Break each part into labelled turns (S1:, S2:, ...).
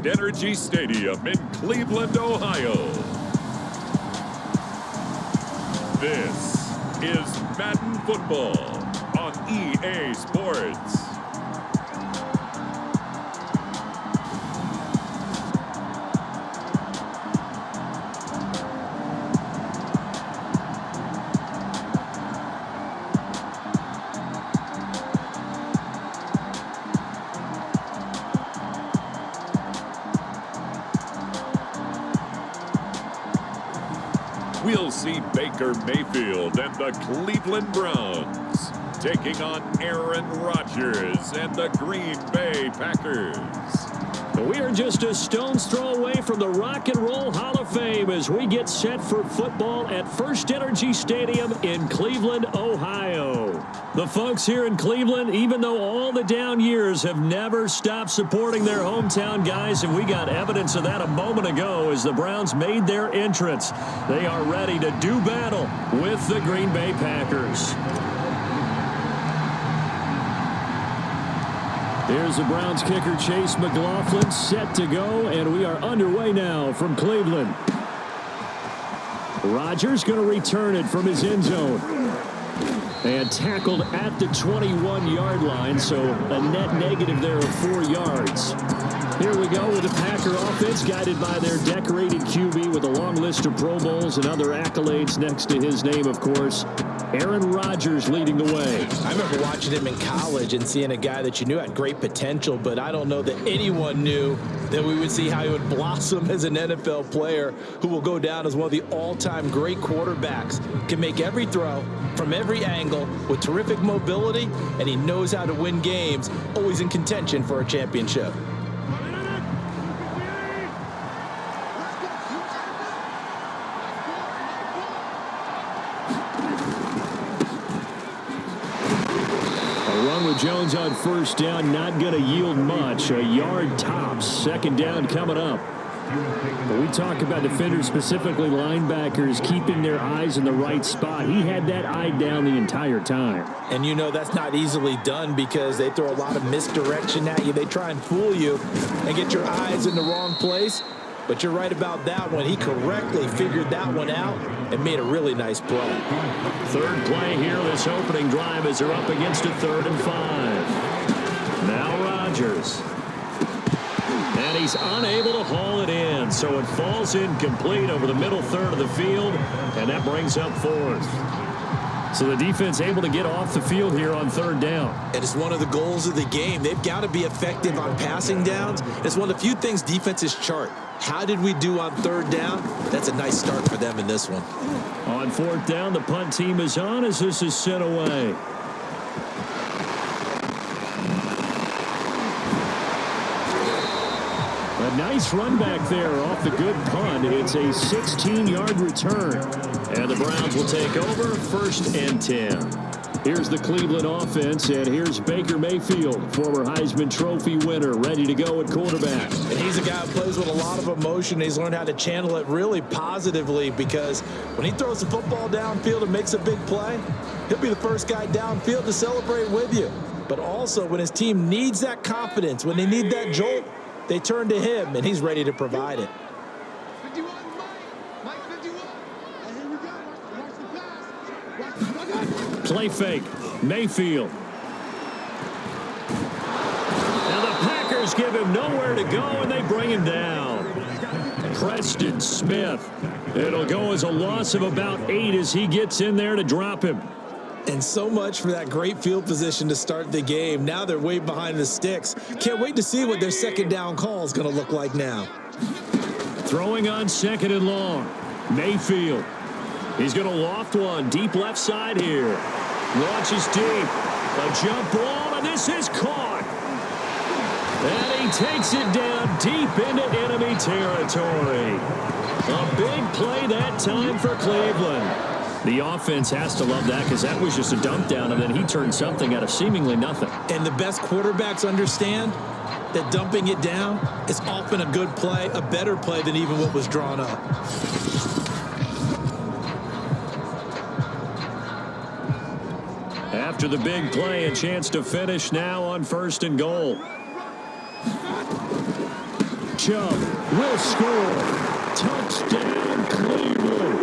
S1: First Energy Stadium in Cleveland, Ohio. This is Madden Football on EA Sports. We'll see Baker Mayfield and the Cleveland Browns taking on Aaron Rodgers and the Green Bay Packers.
S2: We are just a stone's throw away from the Rock and Roll Hall of Fame as we get set for football at First Energy Stadium in Cleveland, Ohio. The folks here in Cleveland, even though all the down years, have never stopped supporting their hometown guys, and we got evidence of that a moment ago as the Browns made their entrance. They are ready to do battle with the Green Bay Packers. Here's the Browns kicker, Chase McLaughlin, set to go, and we are underway now from Cleveland. Rodgers going to return it from his end zone. And tackled at the 21-yard line, so a net negative there of 4 yards. Here we go with the Packer offense, guided by their decorated QB with a long list of Pro Bowls and other accolades next to his name, of course. Aaron Rodgers leading the way.
S3: I remember watching him in college and seeing a guy that you knew had great potential, but I don't know that anyone knew that we would see how he would blossom as an NFL player who will go down as one of the all-time great quarterbacks. Can make every throw from every angle with terrific mobility, and he knows how to win games, always in contention for a championship.
S2: Jones on first down, not going to yield much. A yard tops. Second down coming up. But we talk about defenders, specifically linebackers, keeping their eyes in the right spot. He had that eye down the entire time.
S3: And you know that's not easily done because they throw a lot of misdirection at you. They try and fool you and get your eyes in the wrong place. But you're right about that one. He correctly figured that one out and made a really nice play.
S2: Third play here, this opening drive as they're up against a 3rd and 5. Now Rodgers. And he's unable to haul it in, so it falls incomplete over the middle third of the field, and that brings up 4th. So the defense able to get off the field here on 3rd down.
S3: And it's one of the goals of the game. They've got to be effective on passing downs. It's one of the few things defenses chart. How did we do on 3rd down? That's a nice start for them in this one.
S2: On 4th down, the punt team is on as this is sent away. A nice run back there off the good punt. It's a 16-yard return. And the Browns will take over 1st and 10. Here's the Cleveland offense, and here's Baker Mayfield, former Heisman Trophy winner, ready to go at quarterback.
S3: And he's a guy who plays with a lot of emotion. He's learned how to channel it really positively because when he throws the football downfield and makes a big play, he'll be the first guy downfield to celebrate with you. But also when his team needs that confidence, when they need that jolt, they turn to him, and he's ready to provide it.
S2: Play fake. Mayfield. Now the Packers give him nowhere to go, and they bring him down. Preston Smith. It'll go as a loss of about 8 as he gets in there to drop him.
S3: And so much for that great field position to start the game. Now they're way behind the sticks. Can't wait to see what their 2nd down call is going to look like now.
S2: Throwing on 2nd and long. Mayfield. He's going to loft one deep left side here. Launches deep. A jump ball, and this is caught. And he takes it down deep into enemy territory. A big play that time for Cleveland. The offense has to love that because that was just a dump down, and then he turned something out of seemingly nothing.
S3: And the best quarterbacks understand that dumping it down is often a good play, a better play than even what was drawn up.
S2: After the big play, a chance to finish now on 1st and goal. Chubb will score. Touchdown, Cleveland.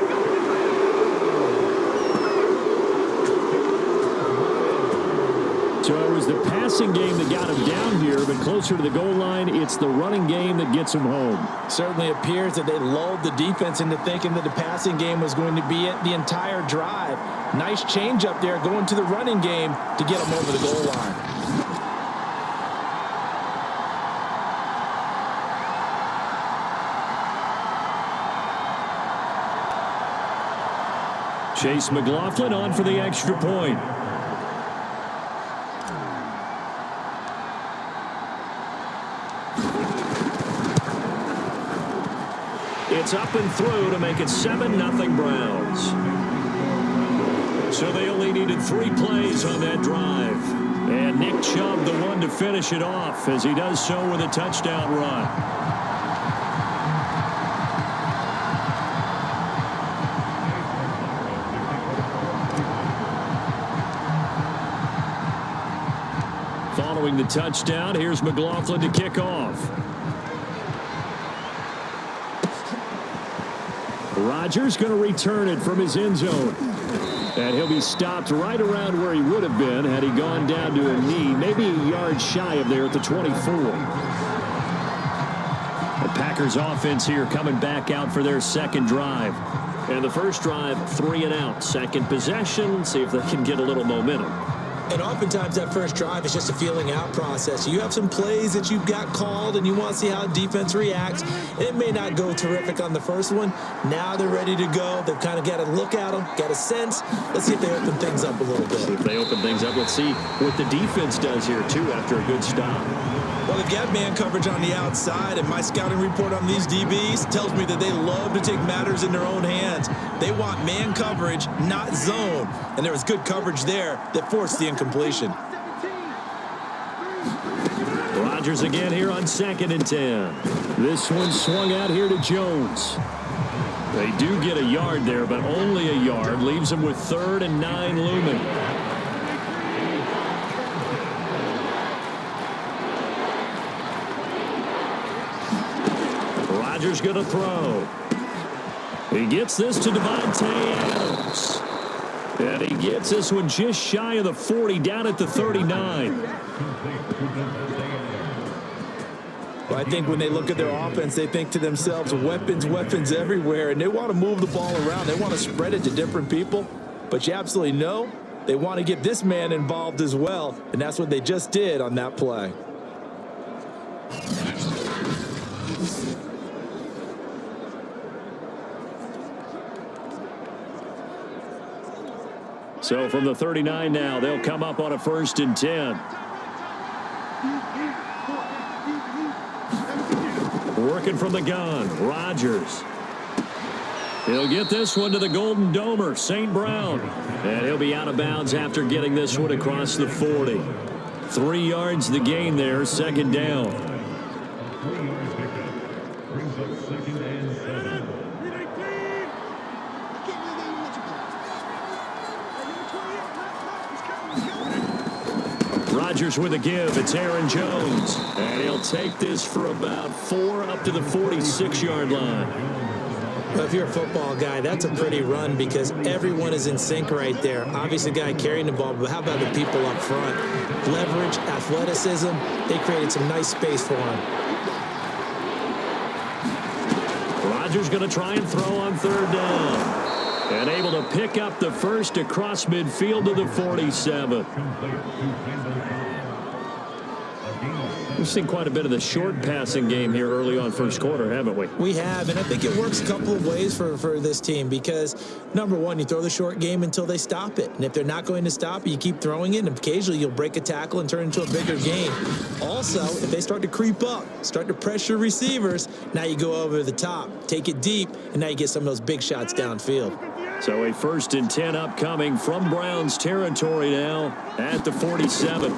S2: So it was the passing game that got him down here, but closer to the goal line, it's the running game that gets him home.
S3: Certainly appears that they lulled the defense into thinking that the passing game was going to be it the entire drive. Nice change up there going to the running game to get him over the goal line.
S2: Chase McLaughlin on for the extra point. It's up and through to make it 7-0 Browns. So they only needed 3 plays on that drive. And Nick Chubb the one to finish it off as he does so with a touchdown run. Following the touchdown, here's McLaughlin to kick off. Rodgers going to return it from his end zone. And he'll be stopped right around where he would have been had he gone down to a knee, maybe a yard shy of there at the 24. The Packers offense here coming back out for their second drive. And the first drive, 3 and out. Second possession, see if they can get a little momentum.
S3: And oftentimes that first drive is just a feeling out process. You have some plays that you've got called and you want to see how defense reacts. It may not go terrific on the first one. Now they're ready to go. They've kind of got to look at them, got a sense. Let's see if they open things up a little bit.
S2: See if they open things up. Let's see what the defense does here, too, after a good stop.
S3: Well, they've got man coverage on the outside, and my scouting report on these DBs tells me that they love to take matters in their own hands. They want man coverage, not zone. And there was good coverage there that forced the incompletion.
S2: Rodgers again here on 2nd and 10. This one swung out here to Jones. They do get a yard there, but only a yard. Leaves them with 3rd and 9 looming. Rodgers going to throw. He gets this to Devontae Adams. And he gets this one just shy of the 40, down at the 39.
S3: Well, I think when they look at their offense, they think to themselves, weapons, weapons everywhere, and they want to move the ball around. They want to spread it to different people. But you absolutely know they want to get this man involved as well, and that's what they just did on that play.
S2: So from the 39 now, they'll come up on a 1st and 10. Working from the gun, Rodgers. He'll get this one to the Golden Domer, St. Brown. And he'll be out of bounds after getting this one across the 40. 3 yards the gain there, 2nd down. Rodgers with a give. It's Aaron Jones. And he'll take this for about 4 up to the 46-yard line.
S3: Well, if you're a football guy, that's a pretty run because everyone is in sync right there. Obviously, the guy carrying the ball, but how about the people up front? Leverage, athleticism, they created some nice space for him.
S2: Rodgers going to try and throw on 3rd down. And able to pick up the first across midfield to the 47. We've seen quite a bit of the short passing game here early on first quarter, haven't we?
S3: We have, and I think it works a couple of ways for this team because, number one, you throw the short game until they stop it. And if they're not going to stop it, you keep throwing it, and occasionally you'll break a tackle and turn it into a bigger gain. Also, if they start to creep up, start to pressure receivers, now you go over the top, take it deep, and now you get some of those big shots downfield.
S2: So a 1st and 10 upcoming from Browns territory now at the 47.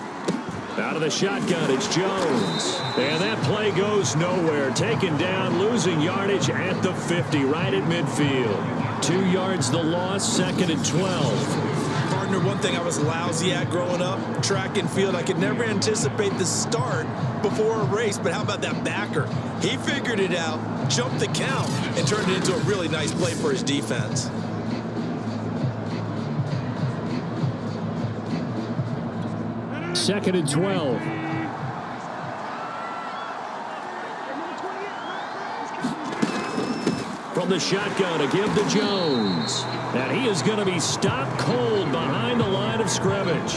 S2: Out of the shotgun, it's Jones. And that play goes nowhere. Taken down, losing yardage at the 50, right at midfield. 2 yards the loss, 2nd and 12.
S3: Partner Partner, one thing I was lousy at growing up, track and field, I could never anticipate the start before a race, but how about that backer? He figured it out, jumped the count, and turned it into a really nice play for his defense.
S2: Second and 12. From the shotgun to give to Jones. And he is going to be stopped cold behind the line of scrimmage.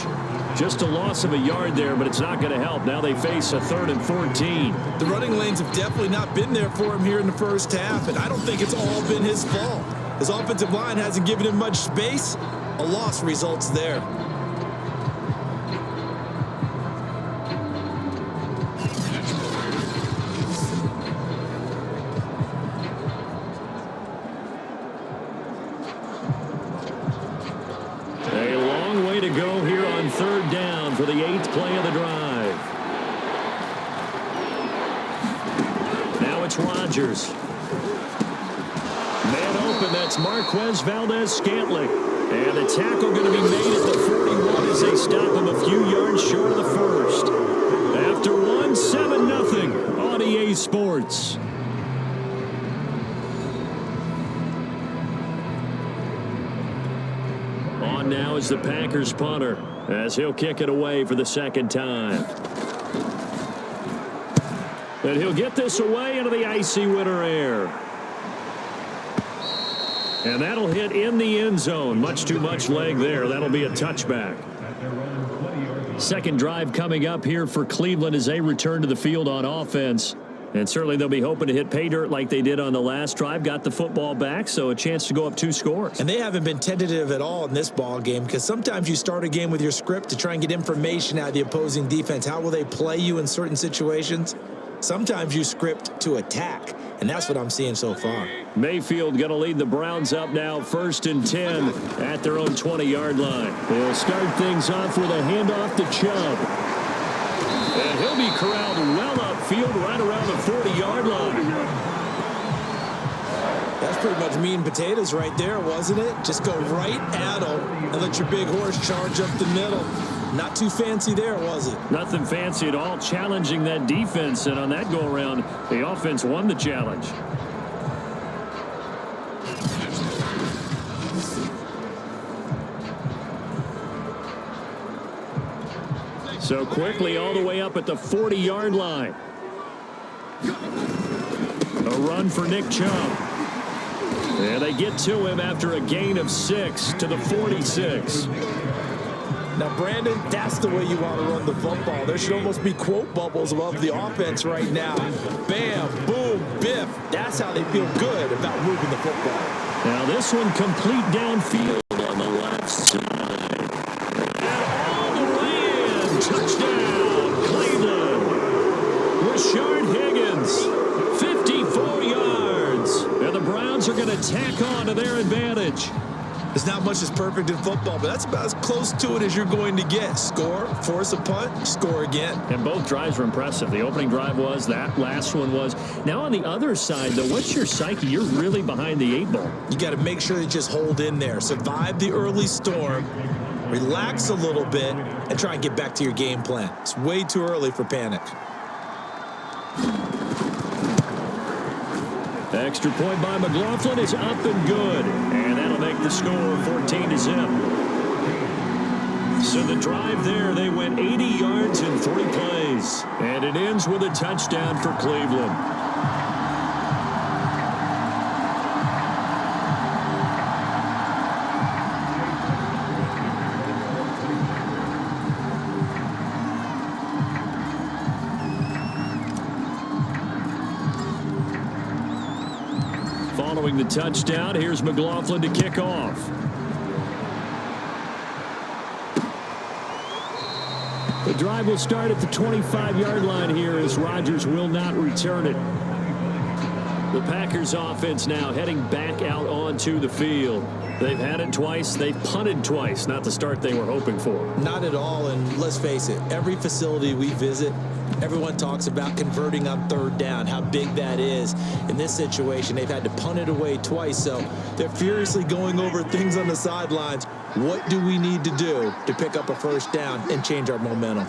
S2: Just a loss of a yard there, but it's not going to help. Now they face a 3rd and 14.
S3: The running lanes have definitely not been there for him here in the first half, and I don't think it's all been his fault. His offensive line hasn't given him much space. A loss results there.
S2: Third down for the 8th play of the drive. Now it's Rodgers. Man open, that's Marquez Valdez-Scantling. And the tackle going to be made at the 41 as they stop him a few yards short of the first. After 1, 7-0 on EA Sports. On now is the Packers punter, as he'll kick it away for the second time. And he'll get this away into the icy winter air. And that'll hit in the end zone. Much too much leg there. That'll be a touchback. Second drive coming up here for Cleveland as they return to the field on offense. And certainly they'll be hoping to hit pay dirt like they did on the last drive. Got the football back, so a chance to go up 2 scores.
S3: And they haven't been tentative at all in this ball game, because sometimes you start a game with your script to try and get information out of the opposing defense. How will they play you in certain situations? Sometimes you script to attack, and that's what I'm seeing so far.
S2: Mayfield going to lead the Browns up now, 1st and 10 at their own 20-yard line. They'll start things off with a handoff to Chubb. And he'll be corralled well upfield right around the 40-yard line.
S3: That's pretty much meat and potatoes right there, wasn't it? Just go right at him and let your big horse charge up the middle. Not too fancy there, was it?
S2: Nothing fancy at all, challenging that defense. And on that go-around, the offense won the challenge. So quickly all the way up at the 40-yard line. A run for Nick Chubb. And they get to him after a gain of 6 to the 46.
S3: Now, Brandon, that's the way you want to run the football. There should almost be quote bubbles above the offense right now. Bam, boom, biff. That's how they feel good about moving the football.
S2: Now this one complete downfield on the left side. Touchdown, Cleveland. Rashard Higgins, 54 yards. And the Browns are going to tack on to their advantage.
S3: There's not much that's perfect in football, but that's about as close to it as you're going to get. Score, force a punt, score again.
S2: And both drives were impressive. The opening drive was, that last one was. Now on the other side, though, what's your psyche? You're really behind the 8 ball.
S3: You got to make sure you just hold in there. Survive the early storm. Relax a little bit and try and get back to your game plan. It's way too early for panic.
S2: Extra point by McLaughlin is up and good. And that'll make the score 14-0. So the drive there, they went 80 yards in 3 plays. And it ends with a touchdown for Cleveland. Following the touchdown, here's McLaughlin to kick off. The drive will start at the 25-yard line here as Rodgers will not return it. The Packers offense now heading back out onto the field. They've had it twice. They've punted twice. Not the start they were hoping for.
S3: Not at all, and let's face it, every facility we visit, everyone talks about converting on 3rd down, how big that is. In this situation, they've had to punt it away twice, so they're furiously going over things on the sidelines. What do we need to do to pick up a first down and change our momentum?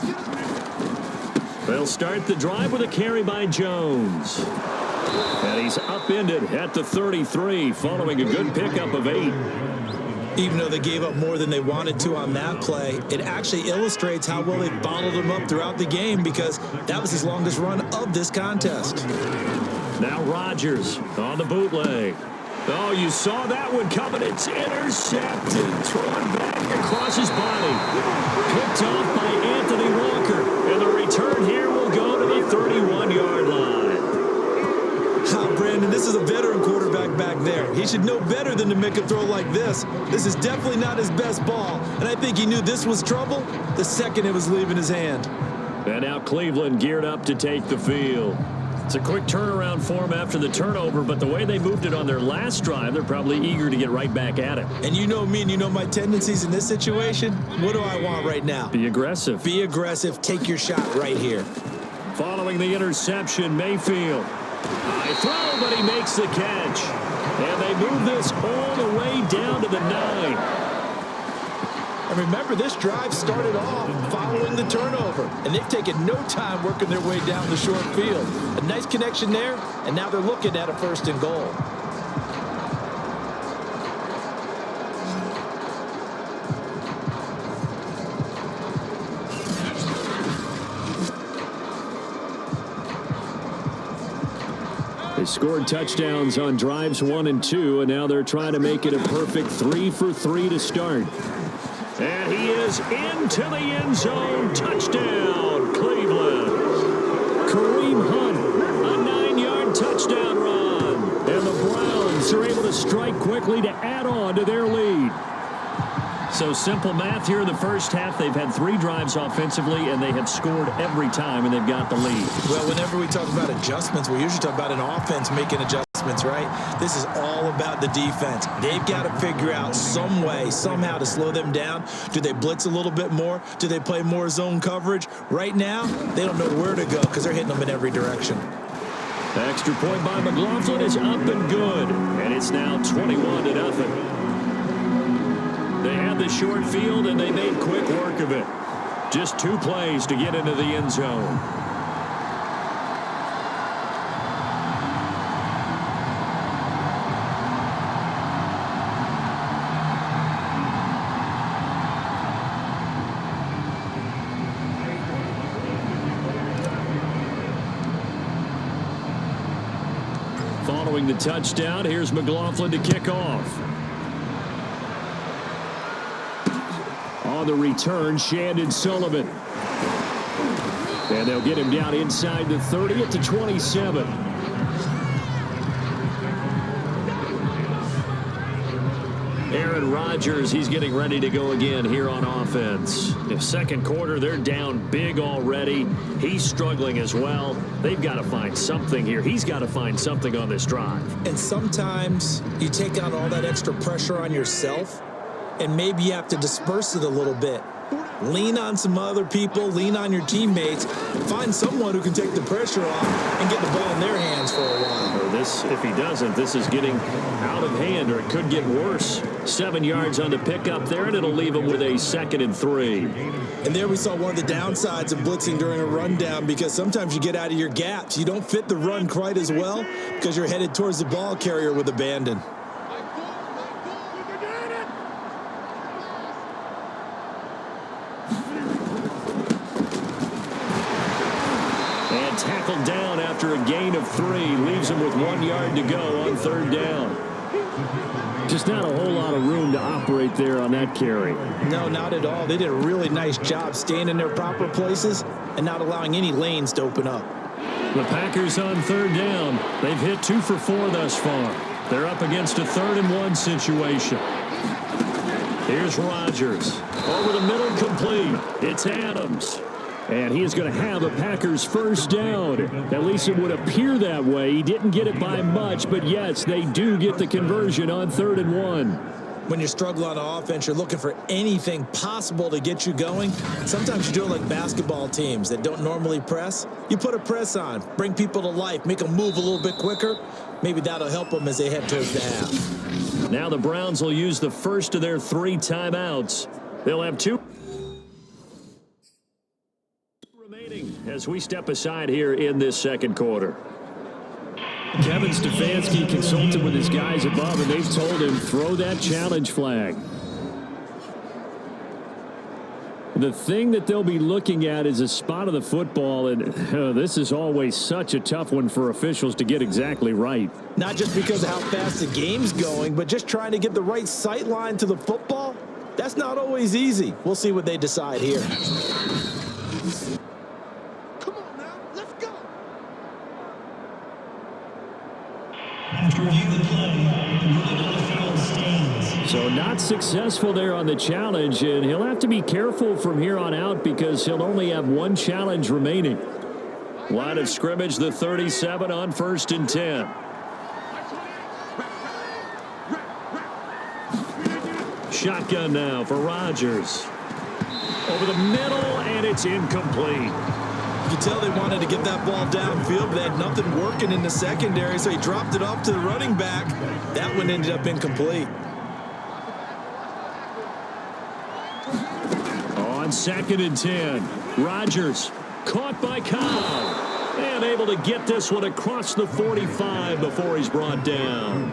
S2: They'll start the drive with a carry by Jones. And he's upended at the 33 following a good pickup of 8.
S3: Even though they gave up more than they wanted to on that play, it actually illustrates how well they bottled him up throughout the game because that was his longest run of this contest.
S2: Now Rodgers on the bootleg. Oh, you saw that one coming. It's intercepted. Thrown back across his body. Picked off by Anthony Walker. And the return here will go to the 31-yard line.
S3: Brandon, this is a veteran quarterback back there. He should know better than to make a throw like this. This is definitely not his best ball, and I think he knew this was trouble the second it was leaving his hand.
S2: And now Cleveland geared up to take the field. It's a quick turnaround for him after the turnover, but the way they moved it on their last drive, they're probably eager to get right back at it.
S3: And you know me and you know my tendencies in this situation. What do I want right now?
S2: Be aggressive.
S3: Be aggressive. Take your shot right here.
S2: Following the interception, Mayfield. High throw, but he makes the catch. And they move this all the way down to the 9.
S3: And remember, this drive started off following the turnover. And they've taken no time working their way down the short field. A nice connection there, and now they're looking at a 1st and goal.
S2: They scored touchdowns on drives 1 and 2, and now they're trying to make it a perfect 3 for 3 to start. And he is into the end zone. Touchdown, Cleveland. Kareem Hunt, a 9-yard touchdown run. And the Browns are able to strike quickly to add on to their lead. So simple math here in the first half. They've had 3 drives offensively, and they have scored every time, and they've got the lead.
S3: Well, whenever we talk about adjustments, we usually talk about an offense making adjustments, right? This is all about the defense. They've got to figure out some way, somehow to slow them down. Do they blitz a little bit more? Do they play more zone coverage? Right now, they don't know where to go because they're hitting them in every direction.
S2: The extra point by McLaughlin is up and good, and it's now 21-0. They had the short field, and they made quick work of it. Just 2 plays to get into the end zone. Following the touchdown, here's McLaughlin to kick off. On the return, Shandon Sullivan. And they'll get him down inside the 30 at the 27. Aaron Rodgers, he's getting ready to go again here on offense. The second quarter, they're down big already. He's struggling as well. They've got to find something here. He's got to find something on this drive.
S3: And sometimes you take on all that extra pressure on yourself, and maybe you have to disperse it a little bit. Lean on some other people, lean on your teammates, find someone who can take the pressure off and get the ball in their hands for a while.
S2: Or this, if he doesn't, this is getting out of hand, or it could get worse. 7 yards on the pickup there, and it'll leave him with a 2nd and 3.
S3: And there we saw one of the downsides of blitzing during a rundown, because sometimes you get out of your gaps. You don't fit the run quite as well because you're headed towards the ball carrier with abandon.
S2: Tackled down after a gain of 3. Leaves him with 1 yard to go on 3rd down. Just not a whole lot of room to operate there on that carry.
S3: No, not at all. They did a really nice job staying in their proper places and not allowing any lanes to open up.
S2: The Packers on 3rd down. They've hit 2 for 4 thus far. They're up against a 3rd and 1 situation. Here's Rodgers. Over the middle, complete. It's Adams. And he is going to have a Packers first down. At least it would appear that way. He didn't get it by much, but yes, they do get the conversion on 3rd and 1.
S3: When you struggle on offense, you're looking for anything possible to get you going. Sometimes you do it like basketball teams that don't normally press. You put a press on, bring people to life, make them move a little bit quicker. Maybe that'll help them as they head towards the half.
S2: Now the Browns will use the first of their 3 timeouts. They'll have 2 remaining as we step aside here in this second quarter. Kevin Stefanski consulted with his guys above, and they've told him throw that challenge flag. The thing that they'll be looking at is a spot of the football, and this is always such a tough one for officials to get exactly right.
S3: Not just because of how fast the game's going, but just trying to get the right sight line to the football. That's not always easy. We'll see what they decide here.
S4: Come on now, let's go.
S5: After review the play, the ruling on the field stands.
S2: So not successful there on the challenge, and he'll have to be careful from here on out because he'll only have 1 challenge remaining. Line of scrimmage, the 37 on 1st and 10. Shotgun now for Rodgers. Over the middle, and it's incomplete.
S3: You could tell they wanted to get that ball downfield, but they had nothing working in the secondary, so he dropped it off to the running back. That one ended up incomplete.
S2: On 2nd and 10, Rodgers caught by Cobb and able to get this one across the 45 before he's brought down.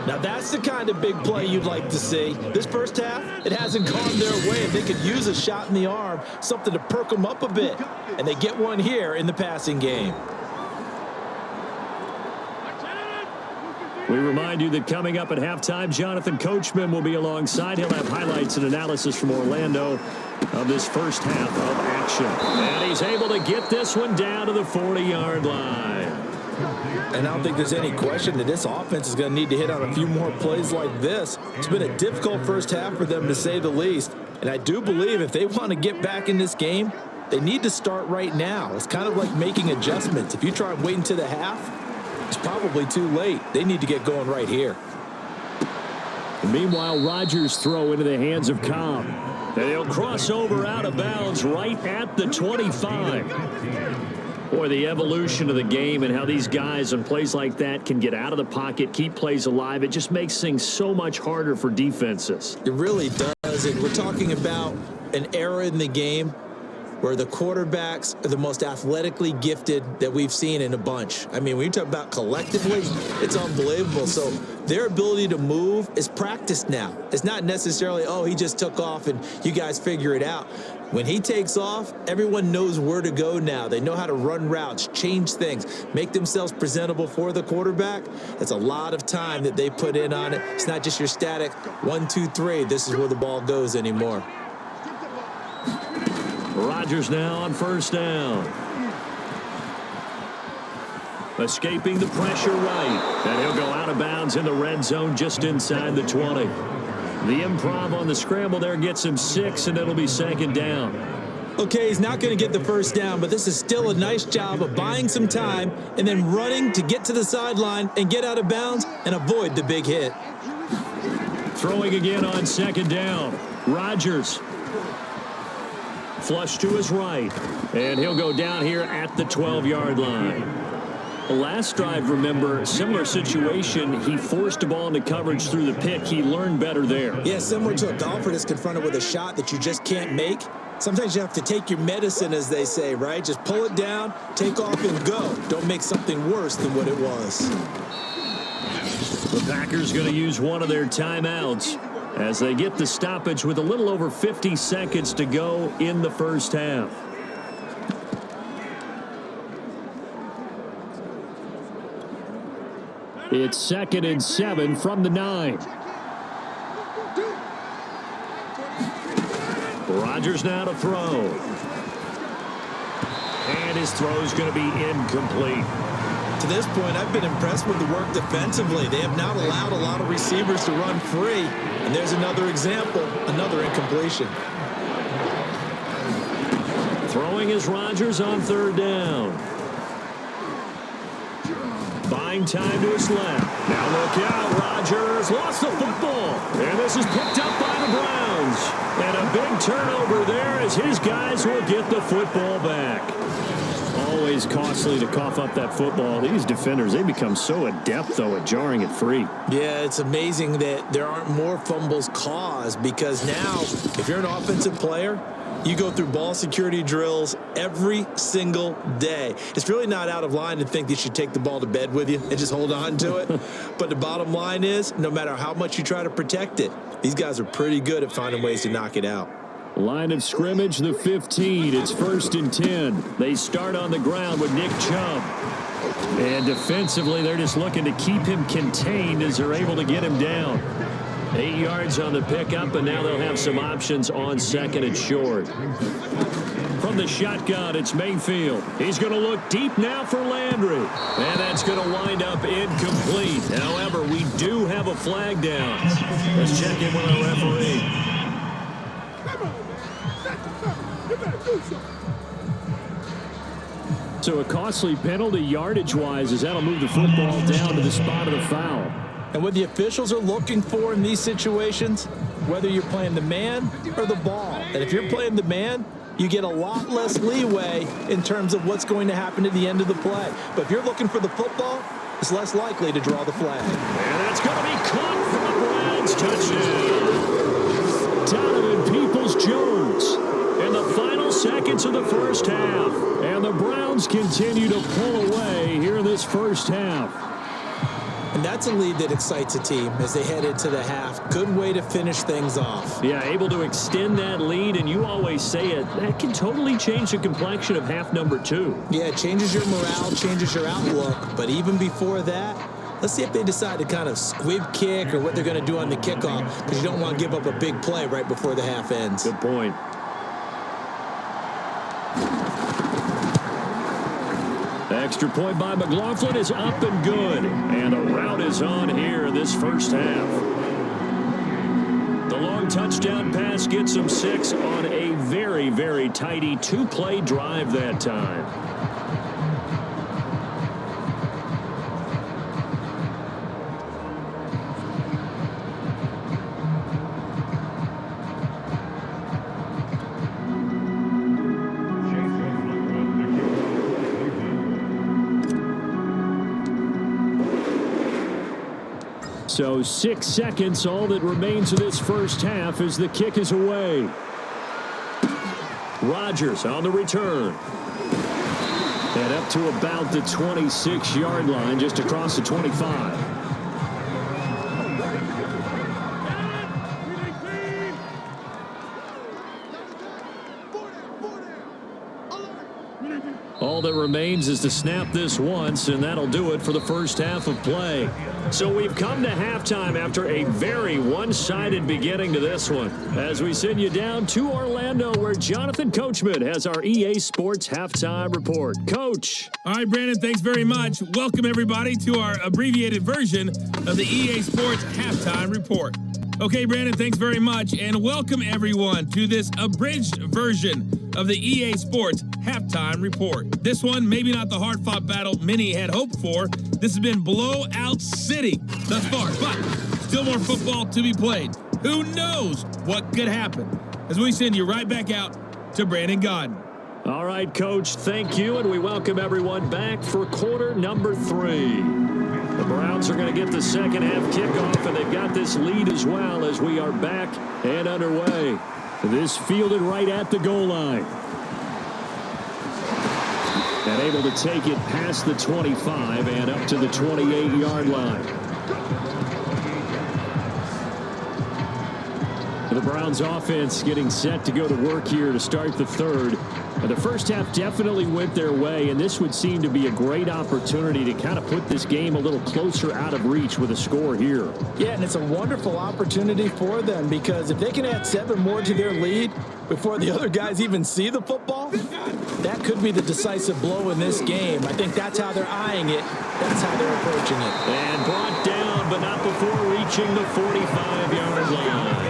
S3: Now that's the kind of big play you'd like to see. This first half, it hasn't gone their way. If they could use a shot in the arm, something to perk them up a bit, and they get one here in the passing game.
S2: We remind you that coming up at halftime, Jonathan Coachman will be alongside. He'll have highlights and analysis from Orlando of this first half of action. And he's able to get this one down to the 40-yard line.
S3: And I don't think there's any question that this offense is going to need to hit on a few more plays like this. It's been a difficult first half for them, to say the least. And I do believe if they want to get back in this game, they need to start right now. It's kind of like making adjustments. If you try and wait until the half, it's probably too late. They need to get going right here.
S2: Meanwhile, Rodgers' throw into the hands of Cobb. And he'll cross over out of bounds right at the 25. Boy, the evolution of the game and how these guys on plays like that can get out of the pocket, keep plays alive, it just makes things so much harder for defenses.
S3: It really does. And we're talking about an era in the game where the quarterbacks are the most athletically gifted that we've seen in a bunch. I mean, when you talk about collectively, it's unbelievable. So their ability to move is practiced now. It's not necessarily, oh, he just took off and you guys figure it out. When he takes off, everyone knows where to go now. They know how to run routes, change things, make themselves presentable for the quarterback. That's a lot of time that they put in on it. It's not just your static 1, 2, 3. This is where the ball goes anymore.
S2: Rodgers now on 1st down. Escaping the pressure right. And he'll go out of bounds in the red zone just inside the 20. The improv on the scramble there gets him 6, and it'll be 2nd down.
S3: Okay, he's not going to get the first down, but this is still a nice job of buying some time and then running to get to the sideline and get out of bounds and avoid the big hit.
S2: Throwing again on 2nd down. Rodgers. Flush to his right. And he'll go down here at the 12-yard line. Last drive, remember, similar situation. He forced a ball into coverage through the pick. He learned better there.
S3: Yeah, similar to a golfer that's confronted with a shot that you just can't make. Sometimes you have to take your medicine, as they say, right? Just pull it down, take off, and go. Don't make something worse than what it was.
S2: The Packers going to use one of their timeouts as they get the stoppage with a little over 50 seconds to go in the first half. It's 2nd and 7 from the 9. Rodgers now to throw. And his throw is going to be incomplete.
S3: To this point, I've been impressed with the work defensively. They have not allowed a lot of receivers to run free. And there's another example, another incompletion.
S2: Throwing is Rodgers on 3rd down. Buying time to his left. Now look out, Rodgers lost the football. And this is picked up by the Browns. And a big turnover there as his guys will get the football back. always costly to cough up that football. These defenders, they become so adept, though, at jarring it free.
S3: Yeah, it's amazing that there aren't more fumbles caused because now, if you're an offensive player, you go through ball security drills every single day. It's really not out of line to think that you should take the ball to bed with you and just hold on to it. But the bottom line is, no matter how much you try to protect it, these guys are pretty good at finding ways to knock it out.
S2: Line of scrimmage, the 15. It's 1st and 10. They start on the ground with Nick Chubb. And defensively, they're just looking to keep him contained as they're able to get him down. 8 yards on the pickup, and now they'll have some options on 2nd and short. From the shotgun, it's Mayfield. He's going to look deep now for Landry. And that's going to wind up incomplete. However, we do have a flag down. Let's check in with our referee. So a costly penalty yardage-wise as that'll move the football down to the spot of the foul.
S3: And what the officials are looking for in these situations, whether you're playing the man or the ball. And if you're playing the man, you get a lot less leeway in terms of what's going to happen at the end of the play. But if you're looking for the football, it's less likely to draw the flag.
S2: And that's going to be caught for the Browns. Touchdown. Donovan Peoples-Jones in the final seconds of the first half. And the Browns continue to pull away here in this first half.
S3: And that's a lead that excites a team as they head into the half. Good way to finish things off.
S2: Yeah, able to extend that lead, and you always say it, that can totally change the complexion of half number 2.
S3: Yeah, it changes your morale, changes your outlook. But even before that, let's see if they decide to kind of squib kick or what they're going to do on the kickoff, because you don't want to give up a big play right before the half ends.
S2: Good point. Extra point by McLaughlin is up and good. And the route is on here in this first half. The long touchdown pass gets them 6 on a very, very tidy 2-play drive that time. So 6 seconds, all that remains of this first half as the kick is away. Rodgers on the return. And up to about the 26-yard line, just across the 25. All that remains is to snap this once, and that'll do it for the first half of play. So we've come to halftime after a very one-sided beginning to this one. As we send you down to Orlando, where Jonathan Coachman has our EA Sports Halftime Report. Coach.
S6: All right, Brandon, thanks very much. Welcome, everybody, to our abbreviated version of the EA Sports Halftime Report. Okay, Brandon, thanks very much, and welcome, everyone, to this abridged version of the EA Sports Halftime Report. This one, maybe not the hard-fought battle many had hoped for. This has been blowout city thus far, but still more football to be played. Who knows what could happen? As we send you right back out to Brandon Godden.
S2: All right, Coach, thank you, and we welcome everyone back for quarter number 3. The Browns are going to get the second half kickoff, and they've got this lead as well as we are back and underway. This fielded right at the goal line. And able to take it past the 25 and up to the 28-yard line. The Browns offense getting set to go to work here to start the third. And the first half definitely went their way, and this would seem to be a great opportunity to kind of put this game a little closer out of reach with a score here.
S3: Yeah, and it's a wonderful opportunity for them because if they can add 7 more to their lead before the other guys even see the football, that could be the decisive blow in this game. I think that's how they're eyeing it. That's how they're approaching it.
S2: And brought down, but not before reaching the 45-yard line.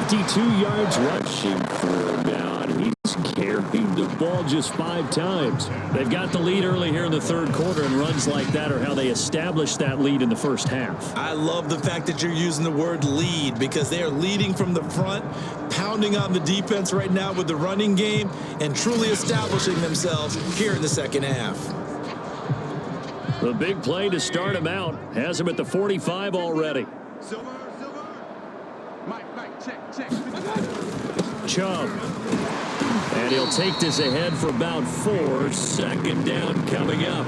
S2: 52 yards rushing for him now. He's carrying the ball just 5 times. They've got the lead early here in the third quarter, and runs like that are how they established that lead in the first half.
S3: I love the fact that you're using the word lead, because they are leading from the front, pounding on the defense right now with the running game, and truly establishing themselves here in the second half.
S2: The big play to start him out has him at the 45 already.
S4: Silver. Mike, check.
S2: Chubb. And he'll take this ahead for about 4. Second down coming up.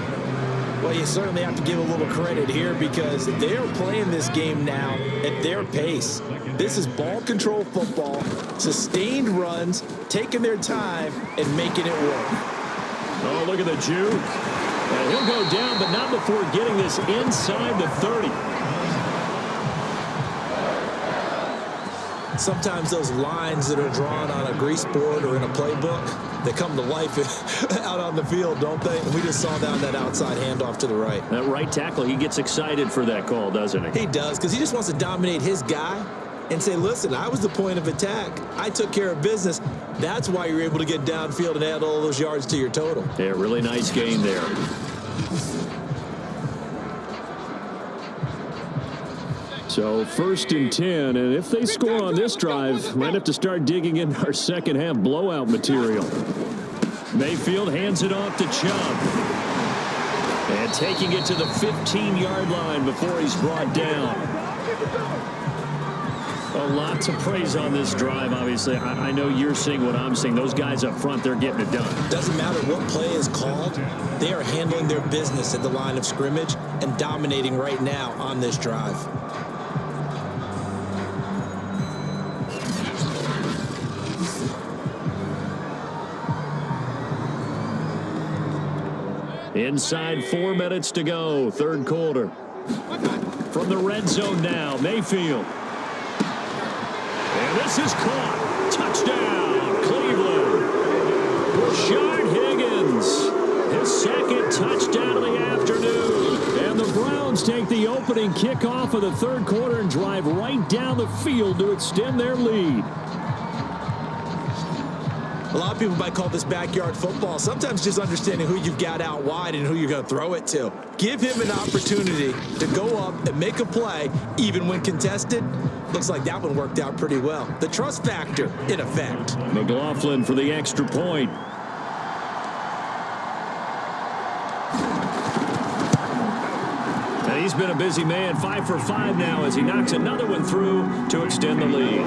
S3: Well, you certainly have to give a little credit here, because they're playing this game now at their pace. This is ball control football, sustained runs, taking their time, and making it work.
S2: Oh, look at the juke. And he'll go down, but not before getting this inside the 30.
S3: Sometimes those lines that are drawn on a grease board or in a playbook, they come to life out on the field, don't they? And we just saw down that outside handoff to the right.
S2: That right tackle, he gets excited for that call, doesn't he?
S3: He does, because he just wants to dominate his guy and say, listen, I was the point of attack. I took care of business. That's why you're able to get downfield and add all those yards to your total.
S2: Yeah, really nice gain there. So 1st and 10, and if they score on this drive, might have to start digging in our second half blowout material. Mayfield hands it off to Chubb. And taking it to the 15-yard line before he's brought down. Lots of praise on this drive, obviously. I know you're seeing what I'm seeing. Those guys up front, they're getting it done.
S3: Doesn't matter what play is called. They are handling their business at the line of scrimmage and dominating right now on this drive.
S2: Inside 4 minutes to go, third quarter. From the red zone now, Mayfield. And this is caught. Touchdown, Cleveland. Rashard Higgins, his second touchdown of the afternoon. And the Browns take the opening kickoff of the third quarter and drive right down the field to extend their lead.
S3: A lot of people might call this backyard football. Sometimes just understanding who you've got out wide and who you're going to throw it to. Give him an opportunity to go up and make a play, even when contested. Looks like that one worked out pretty well. The trust factor in effect.
S2: McLaughlin for the extra point. And he's been a busy man, 5 for 5 now as he knocks another one through to extend the lead.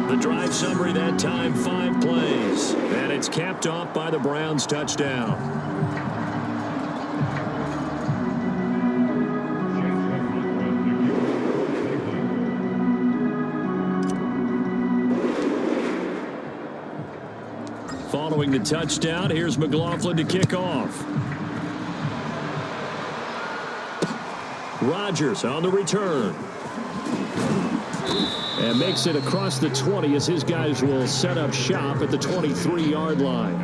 S2: The drive summary that time, 5 plays. And it's capped off by the Browns touchdown. Following the touchdown, here's McLaughlin to kick off. Rodgers on the return. And makes it across the 20 as his guys will set up shop at the 23-yard line.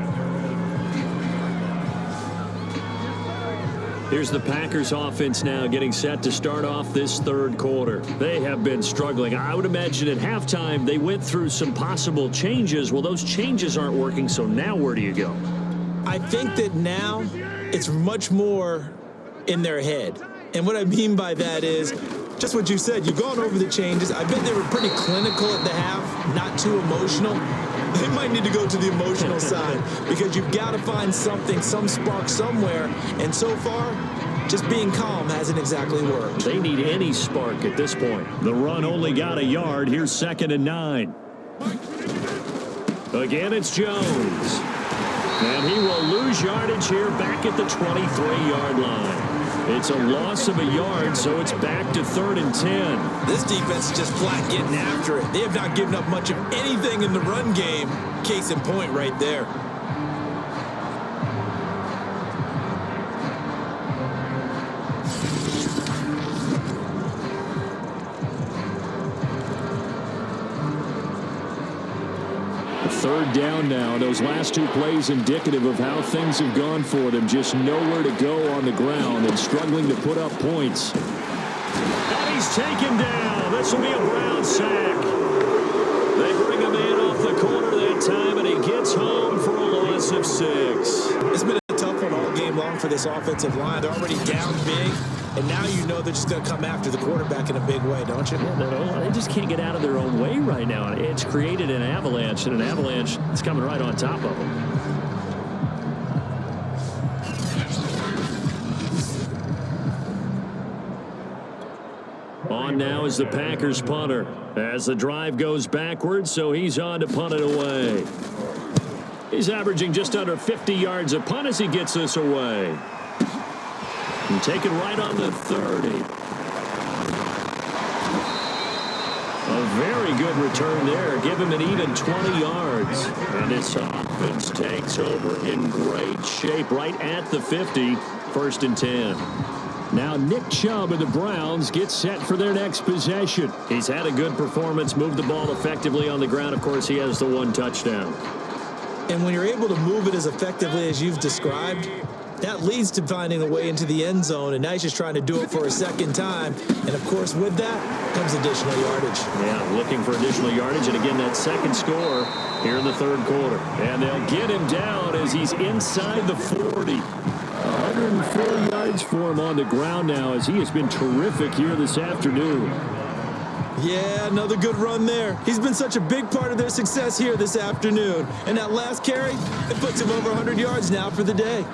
S2: Here's the Packers offense now getting set to start off this third quarter. They have been struggling. I would imagine at halftime they went through some possible changes. Well, those changes aren't working, so now where do you go?
S3: I think that now it's much more in their head. And what I mean by that is just what you said. You've gone over the changes. I bet they were pretty clinical at the half, not too emotional. They might need to go to the emotional side because you've got to find something, some spark somewhere. And so far, just being calm hasn't exactly worked.
S2: They need any spark at this point. The run only got a yard. Here's 2nd and 9. Again, it's Jones. And he will lose yardage here back at the 23-yard line. It's a loss of a yard, so it's back to 3rd and 10.
S3: This defense is just flat getting after it. They have not given up much of anything in the run game. Case in point right there.
S2: Third down now. Those last 2 plays indicative of how things have gone for them. Just nowhere to go on the ground and struggling to put up points. And he's taken down. This will be a Brown sack. They bring him in off the corner that time, and he gets home for a loss of 6.
S3: It's been a tough one all game long for this offensive line. They're already down big, and now you know they're just going to come after the quarterback in a big way, don't you?
S2: Yeah, they just can't get out of their own way right now. It's created an avalanche, and an avalanche is coming right on top of them. On now is the Packers punter as the drive goes backwards, so he's on to punt it away. He's averaging just under 50 yards a punt as he gets this away. And taken right on the 30. A very good return there. Give him an even 20 yards. And this offense takes over in great shape right at the 50. 1st and 10. Now Nick Chubb of the Browns gets set for their next possession. He's had a good performance, moved the ball effectively on the ground. Of course, he has the 1 touchdown.
S3: And when you're able to move it as effectively as you've described, that leads to finding a way into the end zone, and now he's just trying to do it for a second time. And, of course, with that comes additional yardage. Yeah, looking for additional yardage, and again, that second score here in the 3rd quarter.
S2: And they'll get him down as he's inside the 40. 104 yards for him on the ground now as he has been terrific here this afternoon.
S3: Yeah, another good run there. He's been such a big part of their success here this afternoon. And that last carry, it puts him over 100 yards now for the day.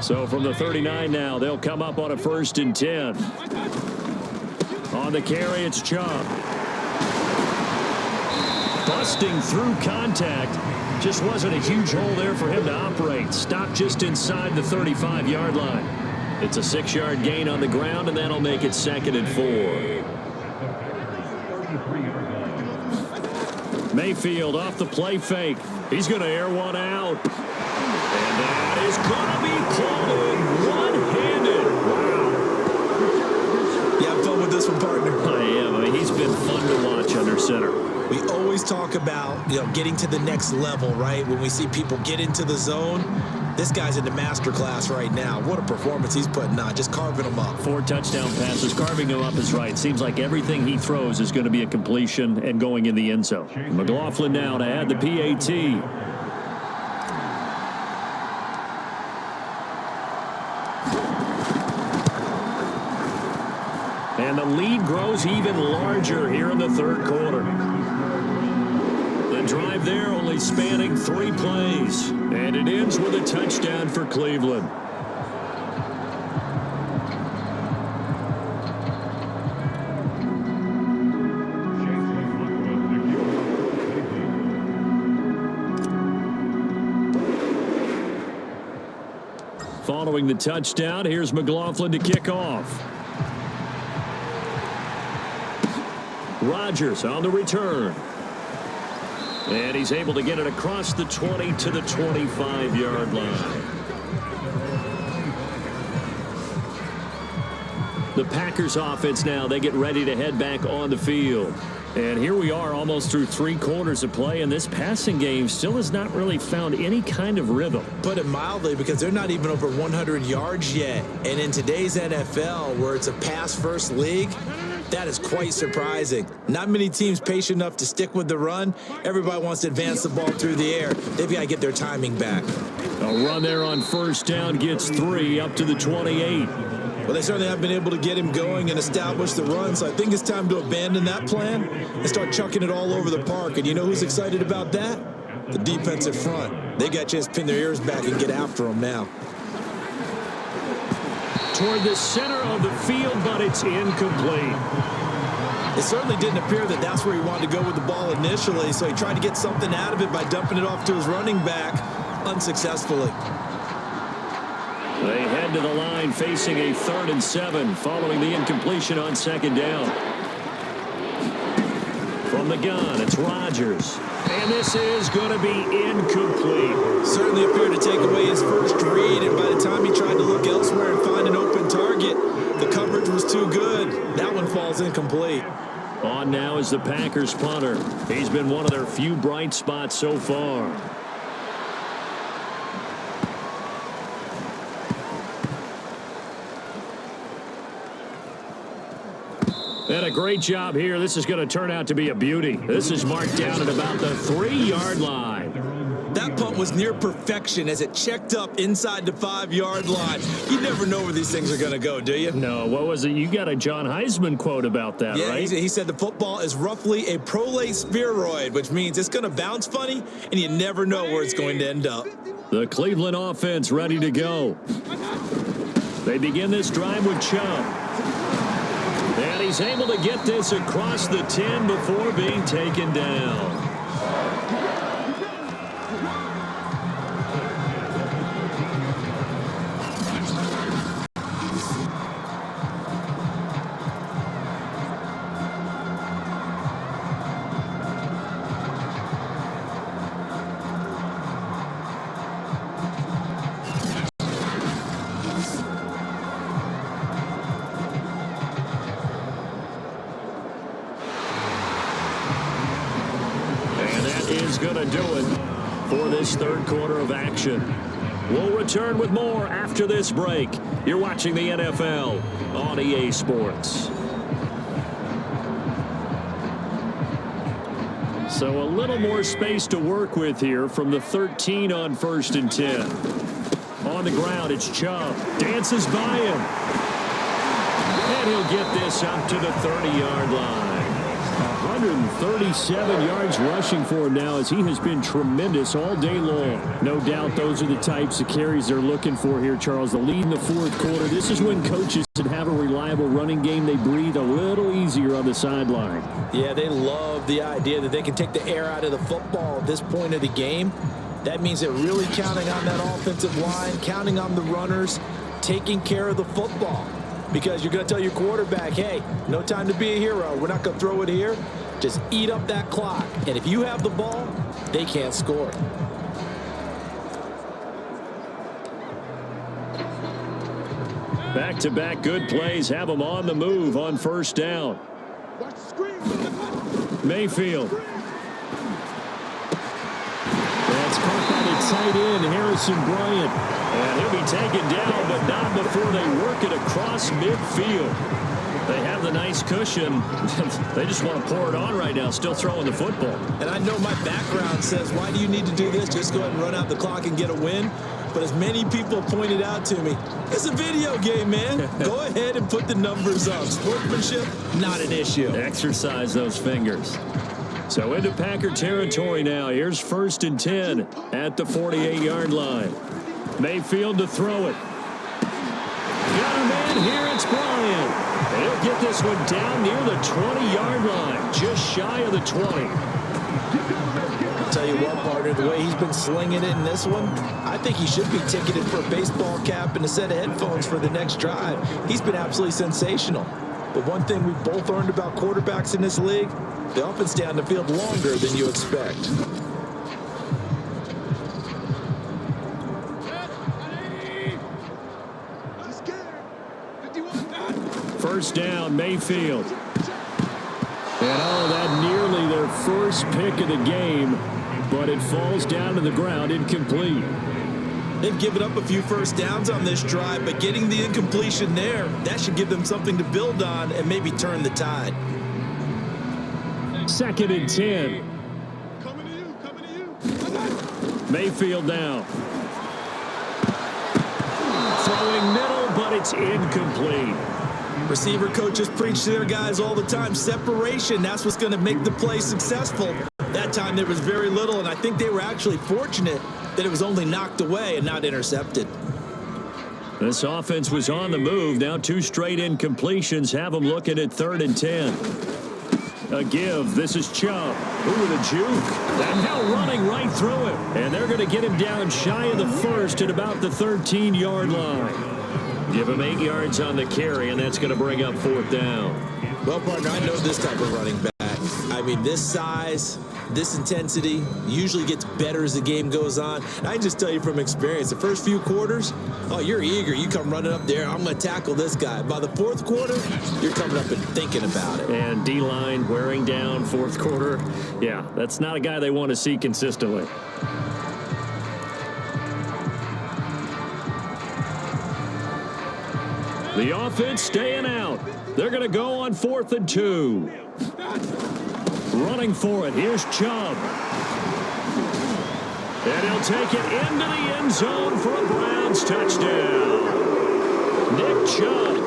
S2: So from the 39 now, they'll come up on a 1st and 10. On the carry, it's Chubb. Busting through contact. Just wasn't a huge hole there for him to operate. Stopped just inside the 35-yard line. It's a 6-yard gain on the ground, and that'll make it 2nd and 4. Mayfield off the play fake. He's going to air one out. And that is going to be pulled in one-handed. Wow.
S3: You have fun with this one, partner?
S2: I am. I mean, he's been fun to watch under center.
S3: We always talk about, getting to the next level, right? When we see people get into the zone, this guy's in the master class right now. What a performance he's putting on, just carving them up.
S2: 4 touchdown passes, carving them up is right. Seems like everything he throws is going to be a completion and going in the end zone. McLaughlin now to add the PAT. And the lead grows even larger here in the 3rd quarter. The drive there only spanning 3 plays. And it ends with a touchdown for Cleveland. Following the touchdown, here's McLaughlin to kick off. Rodgers on the return. And he's able to get it across the 20 to the 25-yard line. The Packers offense now, they get ready to head back on the field. And here we are almost through 3 quarters of play, and this passing game still has not really found any kind of rhythm.
S3: Put it mildly, because they're not even over 100 yards yet. And in today's NFL, where it's a pass-first league, that is quite surprising. Not many teams patient enough to stick with the run. Everybody wants to advance the ball through the air. They've got to get their timing back.
S2: A run there on 1st down gets 3 up to the 28.
S3: Well, they certainly have been able to get him going and establish the run, so I think it's time to abandon that plan and start chucking it all over the park. And you know who's excited about that? The defensive front. They got a chance to pin their ears back and get after him now.
S2: Toward the center of the field, but it's incomplete.
S3: It certainly didn't appear that that's where he wanted to go with the ball initially, so he tried to get something out of it by dumping it off to his running back unsuccessfully.
S2: They head to the line facing a 3rd and 7 following the incompletion on 2nd down. From the gun, it's Rodgers. And this is going to be incomplete.
S3: Certainly appeared to take away his first read, and by the time he tried to look elsewhere and find an open target, the coverage was too good. Now ball's incomplete.
S2: On now is the Packers punter. He's been one of their few bright spots so far. And a great job here. This is going to turn out to be a beauty. This is marked down at about the 3-yard line.
S3: That punt was near perfection as it checked up inside the 5-yard line. You never know where these things are going to go, do you?
S2: No, what was it? You got a John Heisman quote about that, right?
S3: Yeah, he said the football is roughly a prolate spheroid, which means it's going to bounce funny, and you never know where it's going to end up.
S2: The Cleveland offense ready to go. They begin this drive with Chubb. And he's able to get this across the 10 before being taken down. Going to do it for this third quarter of action. We'll return with more after this break. You're watching the NFL on EA Sports. So a little more space to work with here from the 13 on 1st and 10. On the ground, it's Chubb. Dances by him. And he'll get this up to the 30-yard line. 137 yards rushing for him now as he has been tremendous all day long. No doubt those are the types of carries they're looking for here, Charles. The lead in the fourth quarter. This is when coaches that have a reliable running game, they breathe a little easier on the sideline.
S3: Yeah, they love the idea that they can take the air out of the football at this point of the game. That means they're really counting on that offensive line, counting on the runners, taking care of the football. Because you're going to tell your quarterback, hey, no time to be a hero. We're not going to throw it here. Just eat up that clock. And if you have the ball, they can't score.
S2: Back-to-back good plays have them on the move on first down. Mayfield. That's caught by the tight end, Harrison Bryant. And he'll be taken down, but not before they work it across midfield. They have the nice cushion. They just want to pour it on right now, still throwing the football.
S3: And I know my background says, why do you need to do this? Just go ahead and run out the clock and get a win. But as many people pointed out to me, it's a video game, man. Go ahead and put the numbers up. Sportsmanship, not an issue.
S2: Exercise those fingers. So into Packer territory now. Here's 1st and 10 at the 48-yard line. Mayfield to throw it. Got a man here, it's Bryant. And he'll get this one down near the 20-yard line, just shy of the 20.
S3: I'll tell you what, partner, the way he's been slinging it in this one, I think he should be ticketed for a baseball cap and a set of headphones for the next drive. He's been absolutely sensational. But one thing we've both learned about quarterbacks in this league, they often stay on the field longer than you expect.
S2: First down, Mayfield. And that nearly their first pick of the game, but it falls down to the ground incomplete.
S3: They've given up a few first downs on this drive, but getting the incompletion there, that should give them something to build on and maybe turn the tide.
S2: 2nd and 10. Mayfield now. Throwing middle, but it's incomplete.
S3: Receiver coaches preach to their guys all the time. Separation, that's what's going to make the play successful. That time there was very little, and I think they were actually fortunate that it was only knocked away and not intercepted.
S2: This offense was on the move. Now 2 straight incompletions have them looking at 3rd and 10. A give. This is Chubb. Ooh, the juke. And now running right through it. And they're going to get him down shy of the first at about the 13-yard line. Give him 8 yards on the carry, and that's going to bring up 4th down.
S3: Well, partner, I know this type of running back. I I mean, this size, this intensity usually gets better as the game goes on. And I can just tell you from experience, the first few quarters, oh, you're eager. You come running up there, I'm going to tackle this guy. By the fourth quarter, you're coming up and thinking about it.
S2: And D-line wearing down fourth quarter. Yeah, that's not a guy they want to see consistently. The offense staying out. They're going to go on 4th and 2. Running for it. Here's Chubb. And he'll take it into the end zone for a Browns touchdown. Nick Chubb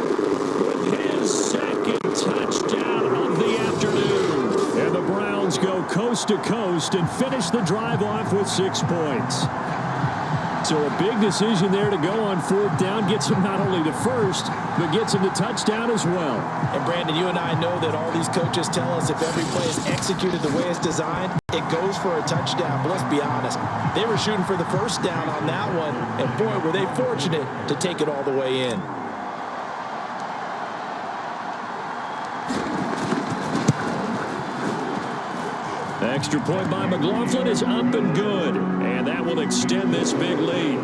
S2: with his second touchdown of the afternoon. And the Browns go coast to coast and finish the drive off with 6 points. So a big decision there to go on 4th down. Gets him not only the first, but gets him the touchdown as well.
S3: And Brandon, you and I know that all these coaches tell us if every play is executed the way it's designed, it goes for a touchdown. But let's be honest, they were shooting for the first down on that one, and boy, were they fortunate to take it all the way in.
S2: Extra point by McLaughlin is up and good, and that will extend this big lead.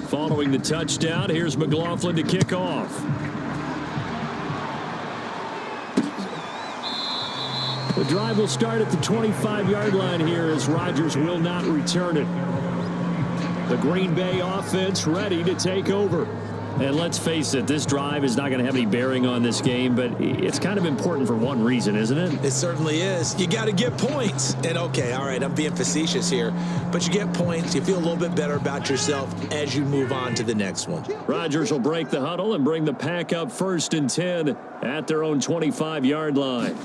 S2: Following the touchdown, here's McLaughlin to kick off. The drive will start at the 25-yard line here as Rodgers will not return it. The Green Bay offense ready to take over. And let's face it, this drive is not going to have any bearing on this game, but it's kind of important for one reason, isn't it?
S3: It certainly is. You got to get points. And okay, all right, I'm being facetious here, but you get points. You feel a little bit better about yourself as you move on to the next one.
S2: Rodgers will break the huddle and bring the pack up 1st and 10 at their own 25-yard line.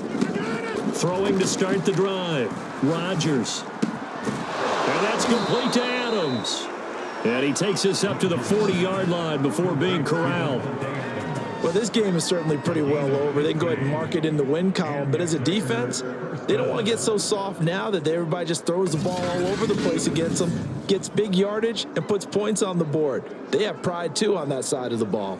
S2: Throwing to start the drive. Rodgers. And that's complete to Adams. And he takes us up to the 40-yard line before being corralled.
S3: Well, this game is certainly pretty well over. They can go ahead and mark it in the win column. But as a defense, they don't want to get so soft now that everybody just throws the ball all over the place against them, gets big yardage, and puts points on the board. They have pride, too, on that side of the ball.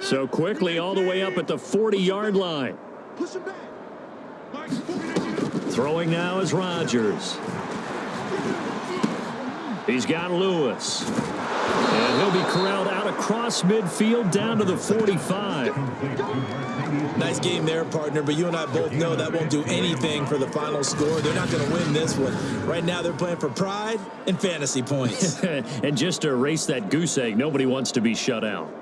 S2: So quickly all the way up at the 40-yard line. Throwing now is Rodgers. He's got Lewis. And he'll be corralled out across midfield down to the 45.
S3: Nice game there, partner, but you and I both know that won't do anything for the final score. They're not going to win this one. Right now they're playing for pride and fantasy points.
S2: And just to erase that goose egg, nobody wants to be shut out.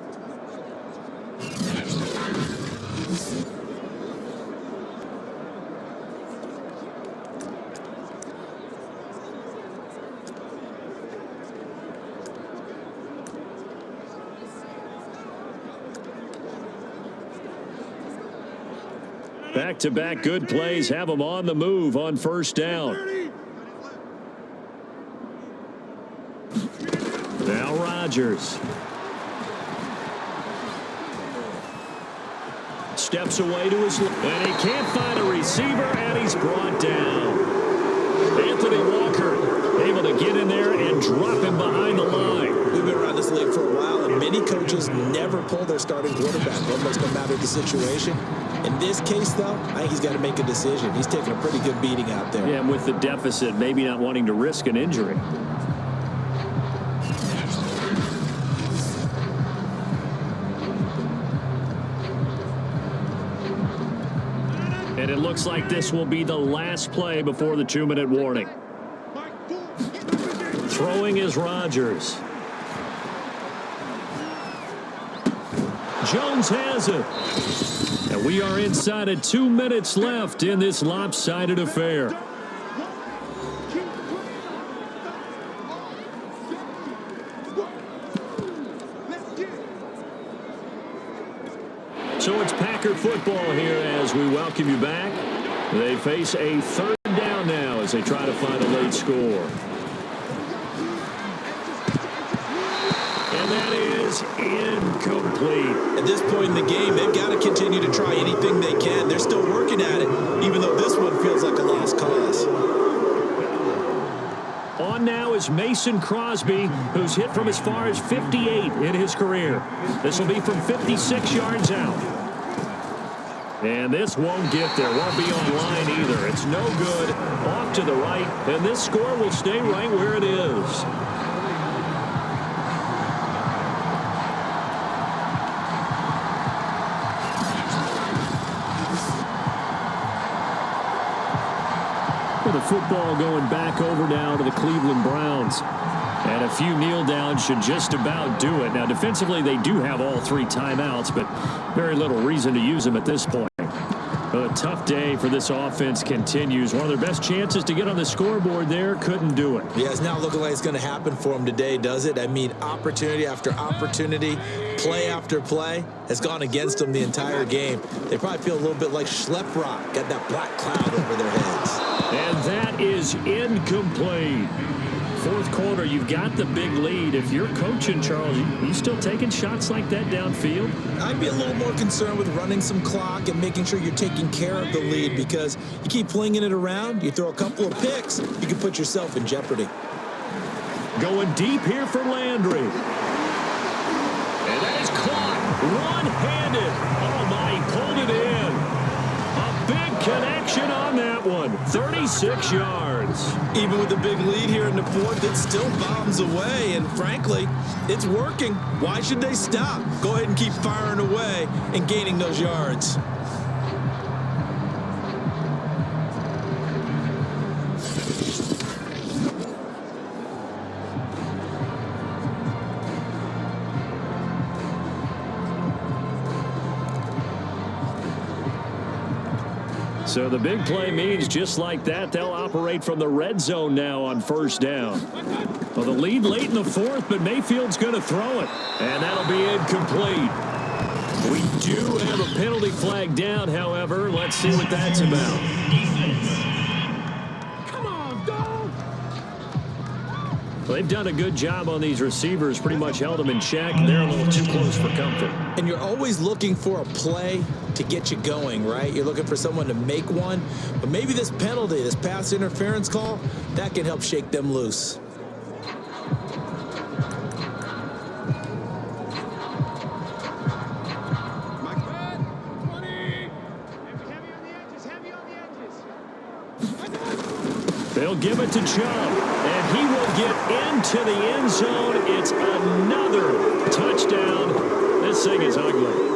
S2: Back-to-back good plays have them on the move on 1st down. Now Rodgers. Steps away to his left. And he can't find a receiver, and he's brought down. Anthony Walker able to get in there and drop him behind the line.
S3: We've been around this league for a while, and many coaches never pull their starting quarterback. Almost no matter the situation. In this case, though, I think he's got to make a decision. He's taking a pretty good beating out there.
S2: Yeah, and with the deficit, maybe not wanting to risk an injury. And it looks like this will be the last play before the 2-minute warning. Throwing is Rodgers. Jones has it. And we are inside of 2 minutes left in this lopsided affair. So it's Packer football here as we welcome you back. They face a third down now as they try to find a late score. And that is incomplete.
S3: At this point in the game, they've got to continue to try anything they can. They're still working at it, even though this one feels like a lost cause.
S2: On now is Mason Crosby, who's hit from as far as 58 in his career. This will be from 56 yards out. And this won't get there. Won't be on line either. It's no good. Off to the right. And this score will stay right where it is. The football going back over now to the Cleveland Browns. And a few kneel downs should just about do it. Now, defensively, they do have all 3 timeouts, but very little reason to use them at this point. A tough day for this offense continues. One of their best chances to get on the scoreboard there, couldn't do it.
S3: Yeah, it's not looking like it's going to happen for them today, does it? I mean, opportunity after opportunity, play after play has gone against them the entire game. They probably feel a little bit like Schleprock, got that black cloud over their heads.
S2: And that is incomplete. Fourth quarter, you've got the big lead. If you're coaching, Charles, you still taking shots like that downfield?
S3: I'd be a little more concerned with running some clock and making sure you're taking care of the lead, because you keep flinging it around, you throw a couple of picks, you can put yourself in jeopardy.
S2: Going deep here for Landry. And that is caught one-handed. Oh, my, he pulled it in. A big connection on that one. 36 yards.
S3: Even with the big lead here in the fourth, it still bombs away, and frankly, it's working. Why should they stop? Go ahead and keep firing away and gaining those yards.
S2: So the big play means just like that, they'll operate from the red zone now on first down. Well, the lead late in the fourth, but Mayfield's going to throw it. And that'll be incomplete. We do have a penalty flag down, however. Let's see what that's about.
S6: Come on, dog.
S2: Well, they've done a good job on these receivers, pretty much held them in check. They're a little too close for comfort.
S3: And you're always looking for a play to get you going, right? You're looking for someone to make one. But maybe this penalty, this pass interference call, that can help shake them loose.
S2: They'll give it to Chubb, and he will get into the end zone. It's another touchdown. This thing is ugly.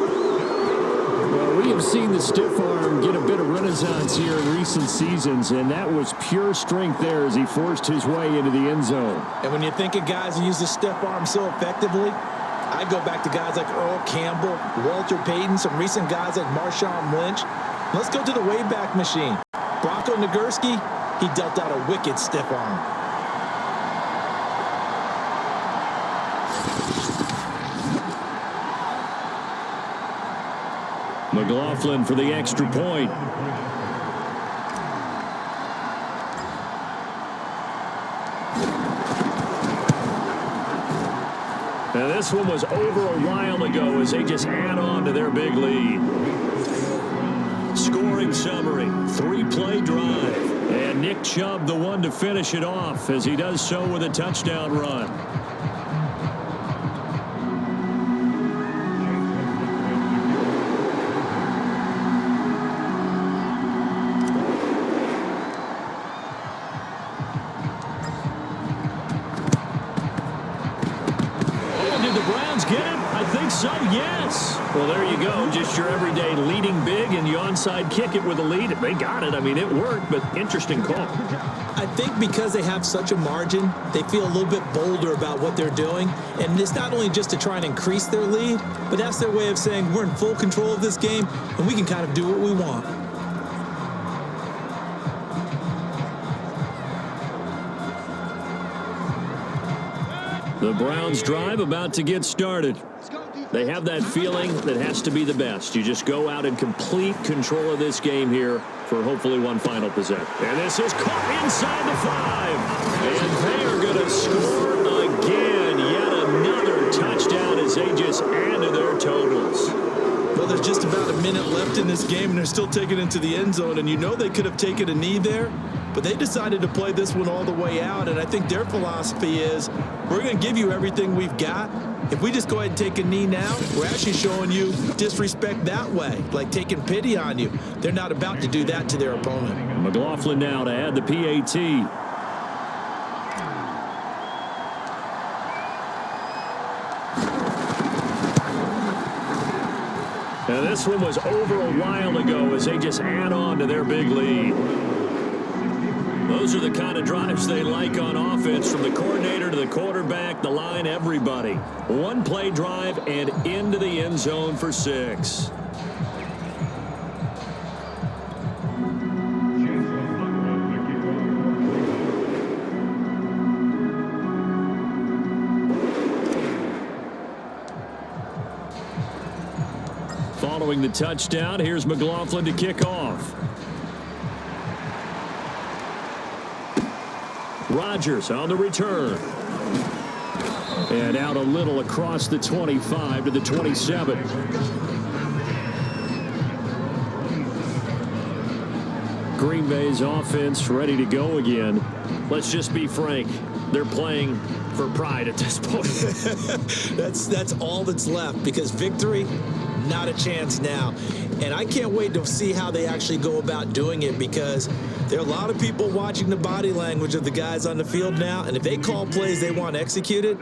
S7: Well, we have seen the stiff arm get a bit of renaissance here in recent seasons, and that was pure strength there as he forced his way into the end zone.
S3: And when you think of guys who use the stiff arm so effectively, I go back to guys like Earl Campbell, Walter Payton, some recent guys like Marshawn Lynch. Let's go to the Wayback Machine. Bronco Nagurski, he dealt out a wicked stiff arm.
S2: McLaughlin for the extra point. Now this one was over a while ago as they just add on to their big lead. Scoring summary, 3-play drive. And Nick Chubb the one to finish it off as he does so with a touchdown run. So, yes. Well, there you go. Just your everyday leading big, and you onside kick it with a lead. They got it. I mean, it worked, but interesting call.
S3: I think because they have such a margin, they feel a little bit bolder about what they're doing. And it's not only just to try and increase their lead, but that's their way of saying we're in full control of this game, and we can kind of do what we want.
S2: The Browns drive about to get started.
S4: Let's go, defense.
S2: They have that feeling that has to be the best. You just go out in complete control of this game here for hopefully one final possession. And this is caught inside the 5. And they are going to score again. Yet another touchdown as they just add to their totals.
S3: Well, there's just about a minute left in this game, and they're still taking it into the end zone. And you know they could have taken a knee there, but they decided to play this one all the way out. And I think their philosophy is, we're going to give you everything we've got. If we just go ahead and take a knee now, we're actually showing you disrespect that way, like taking pity on you. They're not about to do that to their opponent.
S2: McLaughlin now to add the PAT. Now this one was over a while ago as they just add on to their big lead. Those are the kind of drives they like on offense, from the coordinator to the quarterback, the line, everybody. One play drive and into the end zone for 6. Following the touchdown, here's McLaughlin to kick off. Rodgers on the return. And out a little across the 25 to the 27. Green Bay's offense ready to go again. Let's just be frank. They're playing for pride at this point.
S3: That's all that's left, because victory, not a chance now. And I can't wait to see how they actually go about doing it, because there are a lot of people watching the body language of the guys on the field now, and if they call plays they want executed,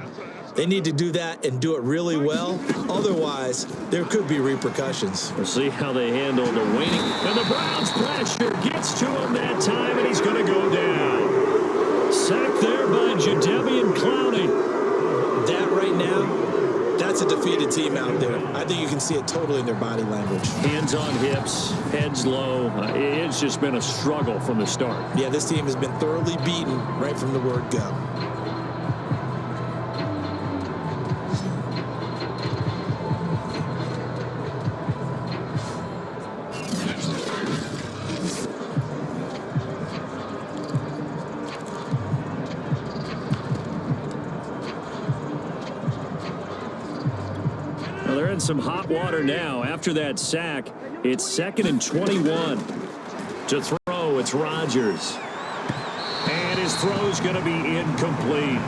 S3: they need to do that and do it really well. Otherwise, there could be repercussions.
S2: We'll see how they handle the waning. And the Browns' pressure gets to him that time, and he's going to go down. Sacked there by Jadeveon Clowney.
S3: That right now, that's a defeated team out there. I think you can see it totally in their body language.
S2: Hands on hips, heads low. It's just been a struggle from the start.
S3: Yeah, this team has been thoroughly beaten right from the word go.
S2: Some hot water now after that sack. It's 2nd and 21. To throw, it's Rodgers. And his throw's going to be incomplete.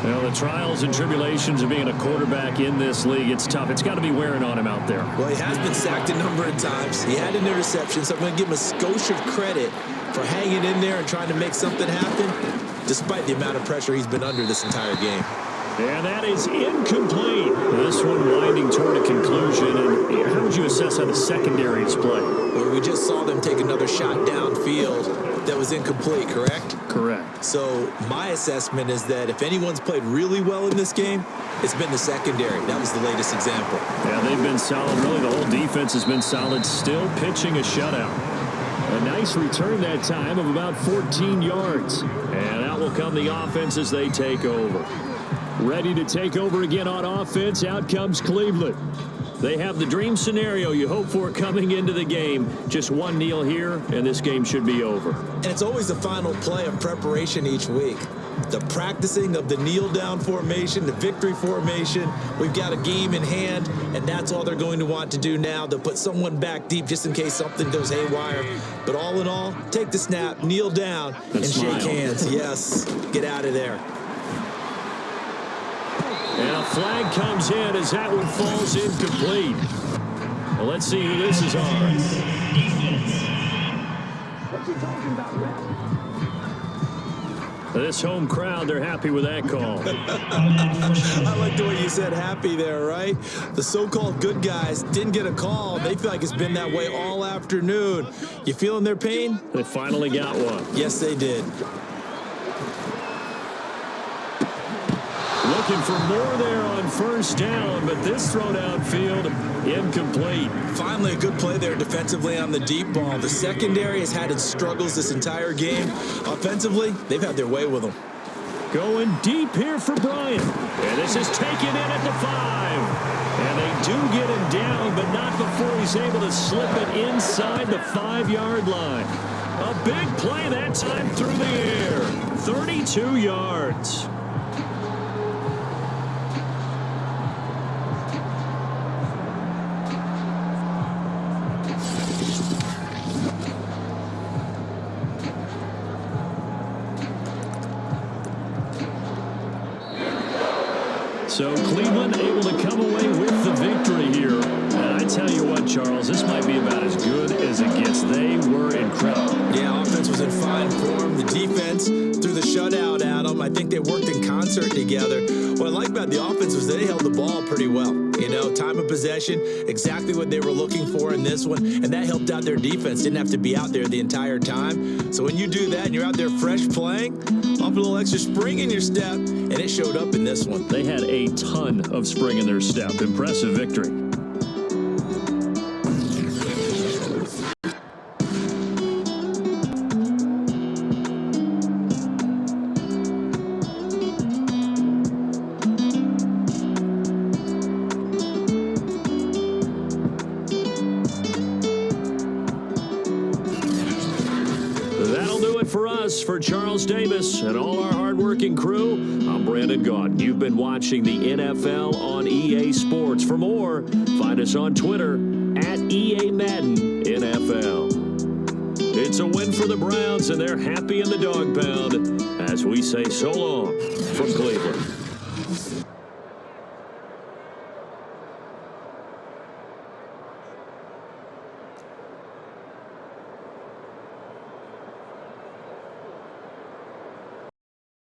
S2: Well, the trials and tribulations of being a quarterback in this league, it's tough. It's got to be wearing on him out there.
S3: Well, he has been sacked a number of times. He had an interception, so I'm going to give him a skosh of credit for hanging in there and trying to make something happen, despite the amount of pressure he's been under this entire game.
S2: And that is incomplete. This one winding toward a conclusion. And how would you assess how the secondary is played?
S3: Well, we just saw them take another shot downfield that was incomplete, correct?
S2: Correct.
S3: So my assessment is that if anyone's played really well in this game, it's been the secondary. That was the latest example.
S2: Yeah, they've been solid. Really, the whole defense has been solid. Still pitching a shutout. A nice return that time of about 14 yards. And out will come the offense as they take over. Ready to take over again on offense. Out comes Cleveland. They have the dream scenario you hope for coming into the game. Just one kneel here, and this game should be over.
S3: And it's always the final play of preparation each week. The practicing of the kneel-down formation, the victory formation. We've got a game in hand, and that's all they're going to want to do now. They'll put someone back deep just in case something goes haywire. But all in all, take the snap, kneel down, and shake hands. Yes, get out of there.
S2: And a flag comes in as that one falls incomplete. Well, let's see who this is on. This home crowd, they're happy with that call.
S3: I like the way you said happy there, right? The so-called good guys didn't get a call. They feel like it's been that way all afternoon. You feeling their pain?
S2: They finally got one.
S3: Yes, they did.
S2: Looking for more there on first down, but this throw downfield, incomplete.
S3: Finally, a good play there defensively on the deep ball. The secondary has had its struggles this entire game. Offensively, they've had their way with them.
S2: Going deep here for Bryant. And this is taken in at the 5. And they do get him down, but not before he's able to slip it inside the 5-yard line. A big play that time through the air. 32 yards. So Cleveland able to come away with the victory here. And I tell you what, Charles, this might be about as good as it gets. They were incredible.
S3: Yeah, offense was in fine form. The defense threw the shutout at them. I think they worked in concert together. What I like about the offense was they held the ball pretty well. You know, time of possession, exactly what they were looking for in this one. And that helped out their defense. Didn't have to be out there the entire time. So when you do that and you're out there fresh playing, off a little extra spring in your step, and it showed up in this one.
S2: They had a ton of spring in their step. Impressive victory. That'll do it for us. For Charles Davis and all our hardworking crew, I'm Brandon Gaudin. You've been watching the NFL on EA Sports. For more, find us on Twitter at EA Madden NFL. It's a win for the Browns, and they're happy in the dog pound as we say so long from Cleveland.